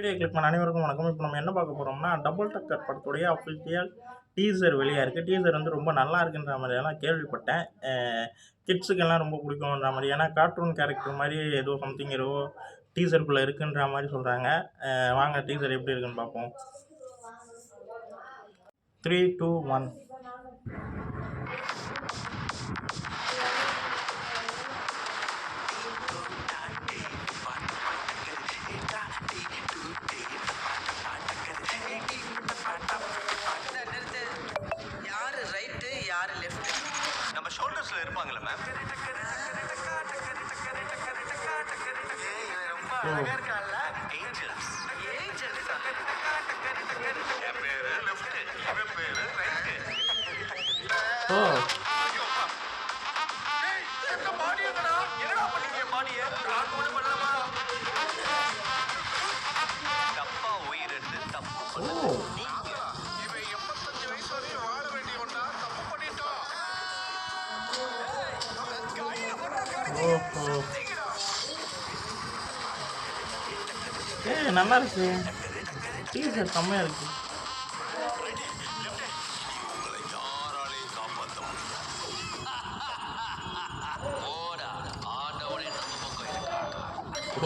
Video click பண்ண அனைவருக்கும் வணக்கம். இப்போ நம்ம என்ன பார்க்க போகிறோம்னா, டபுள் டக்கர் படத்துடைய அஃபிஷியல் டீசர் வெளியாக இருக்குது. டீசர் வந்து ரொம்ப நல்லா இருக்குன்ற மாதிரியெல்லாம் கேள்விப்பட்டேன். கிட்ஸுக்கெல்லாம் ரொம்ப பிடிக்குன்ற மாதிரி, ஏன்னா கார்ட்டூன் கேரக்டர் மாதிரி ஏதோ சம்திங் ஏதோ டீசருக்குள்ளே இருக்குன்ற மாதிரி சொல்கிறாங்க. வாங்க டீசர் எப்படி இருக்குன்னு பார்ப்போம். 3, 2, 1. யாரு ரைட்டு யாரு லெஃப்ட் நம்ம ஷோல்டர்ஸ்ல இருப்பாங்கல்ல மேம். ரொம்ப அழகா இருக்கான்ல ஏஞ்சல்ஸ். ஏஞ்சல்ஸ் என் பேரு லெஃப்ட், இவன் பேரு ரைட். ஓ என்ன பாடி என்னடா? என்னடா பண்ணீங்க பாடியை? நான் ஒண்ணு பண்ணலாமா? தப்பா உயிர் எடுத்து தப்பு பண்ணது நீங்க. இவன் 85 வயசு வரையும் வாழ வேண்டியவன்டா, தப்பு பண்ணிட்டான். ஓஹோ நல்லா இருக்கு. டீசர் செம்மையாக இருக்கு.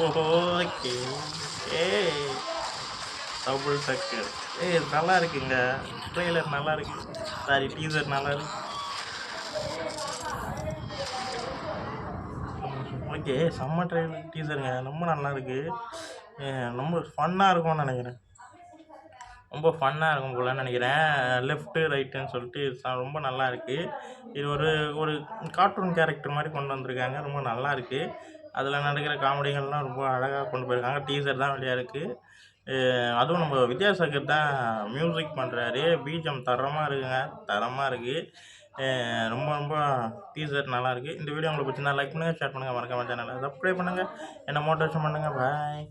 ஓகே டபுள் டக்கர் நல்லா இருக்குங்க. ட்ரெய்லர் நல்லா இருக்கு. சாரி டீசர் நல்லா இருக்கு. ஓகே செம்ம ட்ரெய்லர் டீசருங்க. ரொம்ப நல்லா இருக்கு. ரொம்ப ஃபன்னாக இருக்கும்னு நினைக்கிறேன். ரொம்ப ஃபன்னாக இருக்கும் போலன்னு நினைக்கிறேன். லெஃப்ட்டு ரைட்டுன்னு சொல்லிட்டு ரொம்ப நல்லா இருக்குது. இது ஒரு ஒரு கார்ட்டூன் கேரக்டர் மாதிரி கொண்டு வந்திருக்காங்க. ரொம்ப நல்லா இருக்குது. அதில் நடக்கிற காமெடிகள்லாம் ரொம்ப அழகாக கொண்டு போயிருக்காங்க. டீசர் தான் வெளியாக இருக்குது. அதுவும் நம்ம வித்யாசாகர் தான் மியூசிக் பண்ணுறாரு. பிஜிஎம் தரமாக இருக்குங்க. தரமாக இருக்குது. ரொம்ப ரொம்ப டீசர் நல்லாயிருக்கு. இந்த வீடியோ உங்களுக்கு பிடிச்சிருந்தா லைக் பண்ணுங்கள், ஷேர் பண்ணுங்கள், மறக்காம சேனலை சப்ஸ்கிரைப் பண்ணுங்கள், என்ன மோட்டிவேஷன் பண்ணுங்கள். பாய்.